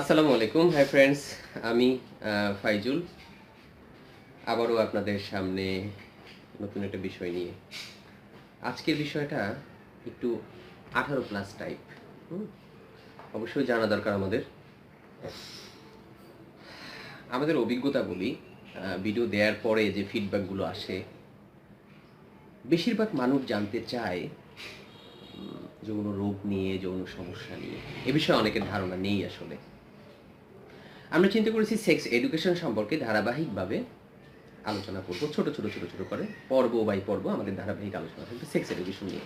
আসসালামু আলাইকুম। Hi friends, আমি ফাইজুল আবারও আপনাদের সামনে নতুন একটা বিষয় নিয়ে। আজকের বিষয়টা একটু 18+ টাইপ। অবশ্যই জানা দরকার আমাদের। আমাদের অভিজ্ঞতা বলি, ভিডিও দেওয়ার পরে যে ফিডব্যাকগুলো আসে, বেশিরভাগ মানুষ জানতে চায় যৌন রোগ নিয়ে, যৌন সমস্যা নিয়ে। এ বিষয়ে অনেকের ধারণা নেই আসলে। আমরা চিন্তা করেছি সেক্স এডুকেশন সম্পর্কে ধারাবাহিকভাবে আলোচনা করব, ছোট ছোট ছোট ছোট করে পর্ব বাই পর্ব আমাদের ধারাবাহিক আলোচনা থাকবে সেক্স এডুকেশন নিয়ে।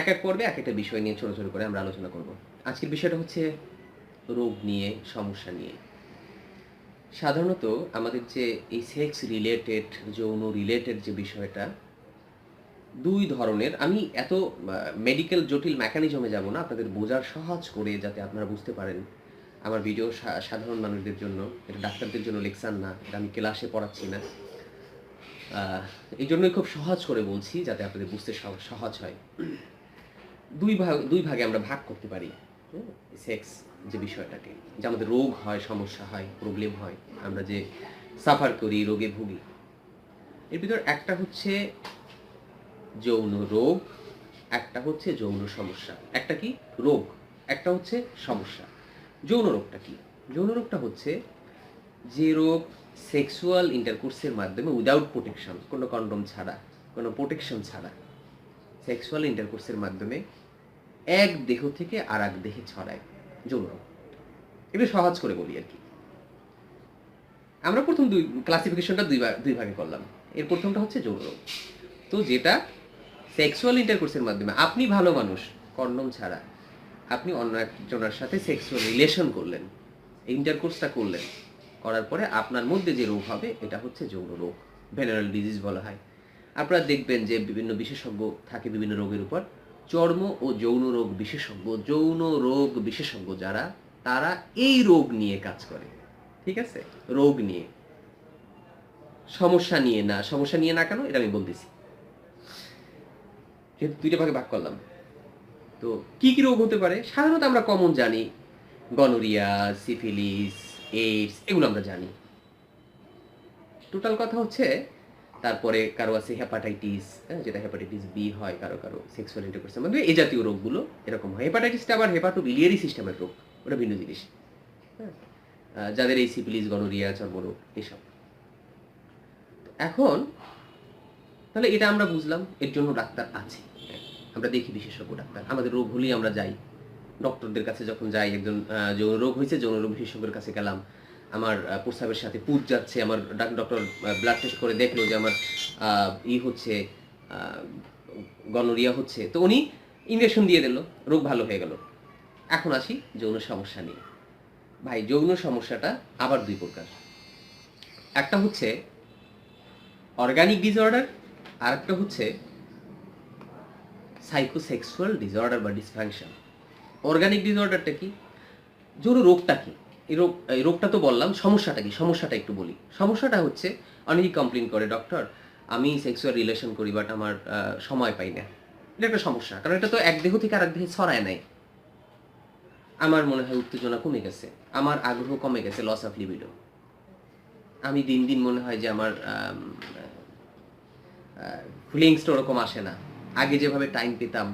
এক এক পর্বে এক একটা বিষয় নিয়ে ছোট ছোট করে আমরা আলোচনা করব। আজকের বিষয়টা হচ্ছে রোগ নিয়ে, সমস্যা নিয়ে। সাধারণত আমাদের যে এই সেক্স রিলেটেড, যৌন রিলেটেড যে বিষয়টা, দুই ধরনের। আমি এত মেডিকেল জটিল মেকানিজমে যাব না, আপনাদের বোঝার সহজ করে যাতে আপনারা বুঝতে পারেন। আমার ভিডিও সাধারণ মানুষদের জন্য, এটা ডাক্তারদের জন্য লেকচার না, এটা আমি ক্লাসে পড়াচ্ছি না। এই জন্যই খুব সহজ করে বলছি যাতে আপনাদের বুঝতে সহজ হয়। দুই ভাগে আমরা ভাগ করতে পারি সেক্স যে বিষয়টাকে, যে আমাদের রোগ হয়, সমস্যা হয়, প্রবলেম হয়, আমরা যে সাফার করি, রোগে ভুগি। এর ভিতর একটা হচ্ছে যৌন রোগ, একটা হচ্ছে যৌন সমস্যা। একটা কি রোগ, একটা হচ্ছে সমস্যা। যৌন রোগটা কি? যৌন রোগটা হচ্ছে যে রোগ সেক্সুয়াল ইন্টারকোর্সের মাধ্যমে উইদাউট প্রোটেকশন, কোনো কন্ডম ছাড়া, কোনো প্রোটেকশন ছাড়া সেক্সুয়াল ইন্টারকোর্সের মাধ্যমে এক দেহ থেকে আর এক দেহে ছড়ায়, যৌন রোগ। একটু সহজ করে বলি আর কি। আমরা প্রথম ক্লাসিফিকেশনটা দুই ভাগে করলাম। এর প্রথমটা হচ্ছে যৌন রোগ। তো যেটা সেক্সুয়াল ইন্টারকোর্সের মাধ্যমে, আপনি ভালো মানুষ, কন্ডম ছাড়া আপনি অন্য একজনের সাথে সেক্সুয়াল রিলেশন করলেন, ইন্টারকোর্সটা করলেন, করার পরে আপনার মধ্যে যে রোগ হবে এটা হচ্ছে যৌন রোগ, ভেনারেল ডিজিজ বলা হয়। আপনারা দেখবেন যে বিভিন্ন বিশেষজ্ঞ থাকে বিভিন্ন রোগের উপর, চর্ম ও যৌন রোগ বিশেষজ্ঞ যারা, তারা এই রোগ নিয়ে কাজ করে। ঠিক আছে, রোগ নিয়ে, সমস্যা নিয়ে না। সমস্যা নিয়ে না কেন এটা আমি বলতেছি, যেহেতু দুইটা ভাগে ভাগ করলাম। তো কি কি রোগ হতে পারে? সাধারণত আমরা কমন জানি, গনোরিয়া, সিফিলিস, এইডস, এগুলো আমরা জানি। টোটাল কথা হচ্ছে, তারপরে কারো আছে হেপাটাইটিস, যেটা হেপাটাইটিস বি হয় কারো কারো সেক্সুয়াল ইন্টারকোর্সের মধ্যে। এই জাতীয় রোগগুলো এরকম হয়। হেপাটাইটিসটা আবার হেপাটোবিলিয়ারি সিস্টেমের রোগ, ওটা ভিন্ন জিনিস। হ্যাঁ, যাদের এই সিফিলিস, গনোরিয়া, চর্মরোগ এসব। এখন তাহলে এটা আমরা বুঝলাম, এর জন্য ডাক্তার আছে, আমরা দেখি বিশেষজ্ঞ ডাক্তার। আমাদের রোগ হলেই আমরা যাই ডক্টরদের কাছে। যখন যাই, একজন যৌন রোগ হয়েছে, যৌন রোগ বিশেষজ্ঞের কাছে গেলাম, আমার প্রস্রাবের সাথে পুজ যাচ্ছে, আমার ডক্টর ব্লাড টেস্ট করে দেখলো যে আমার হচ্ছে, গনোরিয়া হচ্ছে, তো উনি ইনজেকশন দিয়ে দিল, রোগ ভালো হয়ে গেল। এখন আসি যৌন সমস্যা নিয়ে। ভাই, যৌন সমস্যাটা আবার দুই প্রকার। একটা হচ্ছে অর্গানিক ডিসঅর্ডার, আর একটা হচ্ছে সাইকোসেক্সুয়াল ডিসঅর্ডার বা ডিসফাংশন। অর্গানিক ডিসঅর্ডারটা কি? যৌন রোগটা কি? এই রোগটা তো বললাম, সমস্যাটা কি? সমস্যাটা একটু বলি। সমস্যাটা হচ্ছে, অনেকেই কমপ্লেন করে, ডক্টর আমি সেক্সুয়াল রিলেশন করি বাট আমার সময় পাই না। এটা একটা সমস্যা, কারণ এটা তো এক দেহ থেকে আরেক দেহে ছড়ায় নাই। আমার মনে হয় উত্তেজনা কমে গেছে, আমার আগ্রহ কমে গেছে, লস অফ লিবিডো। আমি দিন দিন মনে হয় যে আমার ফিলিংসটা ওরকম আসে না। আগে যেভাবে টাইম পেতাম,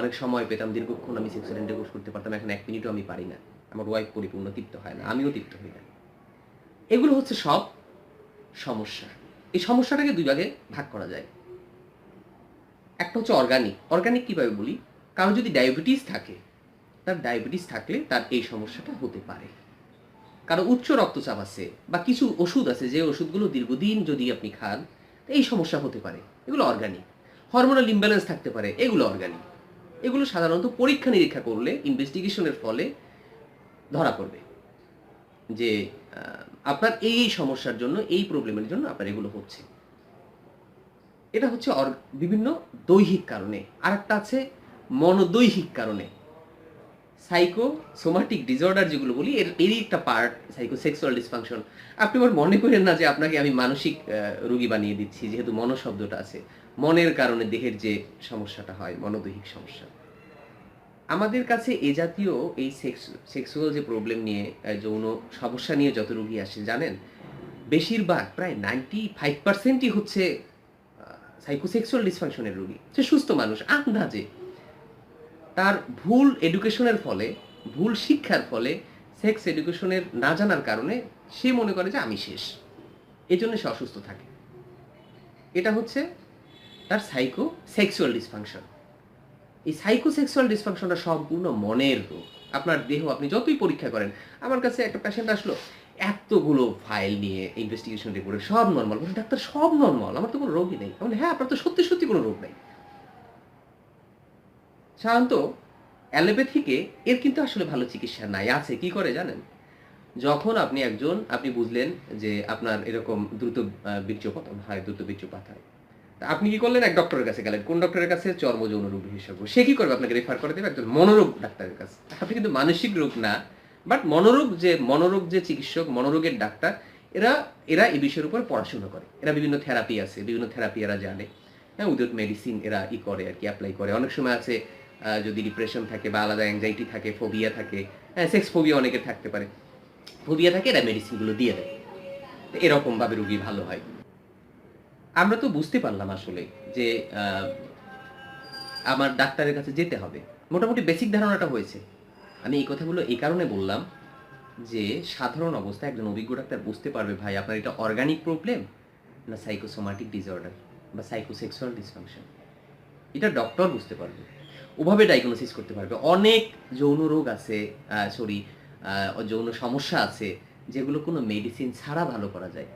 অনেক সময় পেতাম, দীর্ঘক্ষণ আমি সেক্সুয়াল ইন্টারকোর্স করতে পারতাম, এখন 1 মিনিটও আমি পারি না। আমার ওয়াইফ পরিপূর্ণ তৃপ্ত হয় না, আমিও তৃপ্ত হই না। এগুলো হচ্ছে সব সমস্যা। এই সমস্যাটাকে দুই ভাগে ভাগ করা যায়। একটা হচ্ছে অর্গানিক। অর্গানিক কীভাবে বলি? কারণ যদি ডায়াবেটিস থাকে, তার ডায়াবেটিস থাকলে তার এই সমস্যাটা হতে পারে। কারো উচ্চ রক্তচাপ আছে, বা কিছু ওষুধ আছে যে ওষুধগুলো দীর্ঘদিন যদি আপনি খান, এই সমস্যা হতে পারে, এগুলো অর্গানিক। হরমোনাল ইমব্যালেন্স থাকতে পারে, এগুলো অর্গানিক। এগুলো সাধারণত পরীক্ষা নিরীক্ষা করলে, ইনভেস্টিগেশনের ফলে ধরা পড়বে যে আপনার এই সমস্যার জন্য, এই প্রবলেমের জন্য আপনার এগুলো হচ্ছে। এটা হচ্ছে বিভিন্ন দৈহিক কারণে। আর একটা আছে মনোদৈহিক কারণে, সাইকোসোমাটিক ডিসঅর্ডার যেগুলো বলি, এরই একটা পার্ট সাইকোসেক্সুয়াল ডিসফাংশন। আপনি আবার মনে করেন না যে আপনাকে আমি মানসিক রোগী বানিয়ে দিচ্ছি, যেহেতু মন শব্দটা আছে। মনের কারণে দেহের যে সমস্যাটা হয়, মনোদৈহিক সমস্যা। আমাদের কাছে এ জাতীয় এই সেক্সুয়াল যে প্রবলেম নিয়ে যৌন সমস্যা নিয়ে যত রোগী আসে জানেন, বেশিরভাগ প্রায় 95%ই হচ্ছে সাইকোসেক্সুয়াল ডিসফাংশনের রোগী। সে সুস্থ মানুষ আন্দাজে তার ভুল এডুকেশনের ফলে, ভুল শিক্ষার ফলে, সেক্স এডুকেশনের না জানার কারণে সে মনে করে যে আমি শেষ, এজন্য সে অসুস্থ থাকে। এটা হচ্ছে তার সাইকোসেক্সুয়াল ডিসফাংশন। এই সাইকোসেক্সুয়াল ডিসফাংশনটা সম্পূর্ণ মনের রোগ। আপনার দেহ আপনি যতই পরীক্ষা করেন, আমার কাছে একটা পেশেন্ট আসলো এতগুলো ফাইল নিয়ে ইনভেস্টিগেশন রিপোর্টে সব নর্মাল। বলুন ডাক্তার সব নর্মাল, আমার তো কোনো রোগই নেই। আমি বলি হ্যাঁ আপনার তো সত্যি সত্যি কোনো রোগ নেই। সাধারণত অ্যালোপ্যাথিকে এর কিন্তু আসলে ভালো চিকিৎসা নাই। আছে কি করে জানেন? যখন আপনি বুঝলেন যে আপনার এরকম দ্রুত বীর্যপতন হয়, দ্রুত বীর্যপাত হয়। তা আপনি কি করলেন? এক ডক্টরের কাছে গেলেন। কোন ডক্টরের কাছে? চর্ম যৌন রোগ বিশেষজ্ঞ। সে কি করবে? আপনাকে রেফার করে দেবে একজন মনোরোগ ডাক্তারের কাছে। আপনি কিন্তু মানসিক রোগ না, বাট মনোরোগ যে চিকিৎসক, মনোরোগের ডাক্তার, এরা এরা এই বিষয়ের উপর পড়াশোনা করে। এরা বিভিন্ন থেরাপি আছে, বিভিন্ন থেরাপি এরা জানে। হ্যাঁ, উইদাউট মেডিসিন এরা করে আরকি, এপ্লাই করে। অনেক সময় আছে যদি ডিপ্রেশন থাকে বা আলাদা অ্যাংজাইটি থাকে, ফোবিয়া থাকে, হ্যাঁ সেক্স ফোবিয়া অনেকের থাকতে পারে। ফোবিয়া থাকে, এরা মেডিসিনগুলো দিয়ে দেয়। তো এরকমভাবে রোগী ভালো হয়। আমরা তো বুঝতে পারলাম আসলে যে আমার ডাক্তারের কাছে যেতে হবে। মোটামুটি বেসিক ধারণাটা হয়েছে। আমি এই কথাগুলো এই কারণে বললাম যে সাধারণ অবস্থায় একজন অভিজ্ঞ ডাক্তার বুঝতে পারবে ভাই আপনার এটা অর্গানিক প্রবলেম না সাইকোসোমাটিক ডিসঅর্ডার বা সাইকোসেক্সুয়াল ডিসফাংশন। এটা ডক্টর বুঝতে পারবে। ওভাবে ডায়াগনোসিস করতে পারবে। অনেক যৌন রোগ আছে, যৌন সমস্যা আছে যেগুলো কোনো মেডিসিন ছাড়া ভালো করা যায়।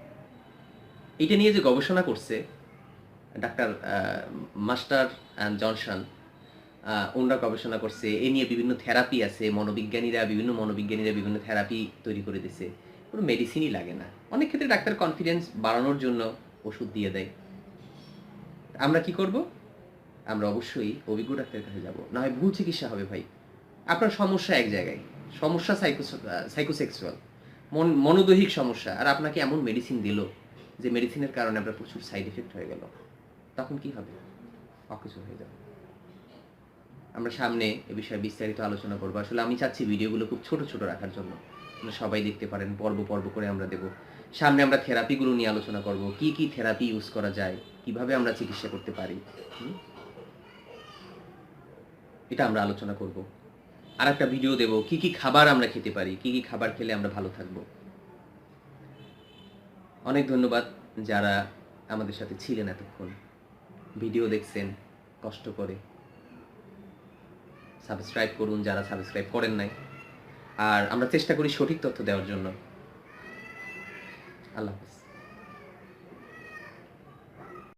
এটা নিয়ে যে গবেষণা করছে ডাক্তার মাস্টার অ্যান্ড জনসন, ওনারা গবেষণা করছে। এ নিয়ে বিভিন্ন থেরাপি আছে, বিভিন্ন মনোবিজ্ঞানীরা বিভিন্ন থেরাপি তৈরি করে দিছে। কোনো মেডিসিনই লাগে না। অনেক ক্ষেত্রে ডাক্তার কনফিডেন্স বাড়ানোর জন্য ওষুধ দিয়ে দেয়। আমরা কি করব? আমরা অবশ্যই অভিজ্ঞ ডাক্তারের কাছে যাব। না হয় ভুল চিকিৎসা হবে ভাই। আপনার সমস্যা এক জায়গায়, সমস্যা সাইকোসেক্সুয়াল, মনোদৈহিক সমস্যা, আর আপনাকে এমন মেডিসিন দিল যে মেডিসিনের কারণে আপনার প্রচুর সাইড এফেক্ট হয়ে গেল। তখন কি হবে? অকেজো হয়ে যাবে। আমরা সামনে এ বিষয়ে বিস্তারিত আলোচনা করব। আসলে আমি চাচ্ছি ভিডিওগুলো খুব ছোট ছোট রাখার জন্য, সবাই দেখতে পারেন। পর্ব পর্ব করে আমরা দেব। সামনে আমরা থেরাপিগুলো নিয়ে আলোচনা করব, কি কি থেরাপি ইউজ করা যায়, কিভাবে আমরা চিকিৎসা করতে পারি, এটা আমরা আলোচনা করব। আর একটা ভিডিও দেব কি কি খাবার আমরা খেতে পারি, কি কি খাবার খেলে আমরা ভালো থাকব। অনেক ধন্যবাদ যারা আমাদের সাথে ছিলেন এতক্ষণ, ভিডিও দেখছেন কষ্ট করে। সাবস্ক্রাইব করুন যারা সাবস্ক্রাইব করেন নাই। আর আমরা চেষ্টা করি সঠিক তথ্য দেওয়ার জন্য। আল্লাহ হাফেজ।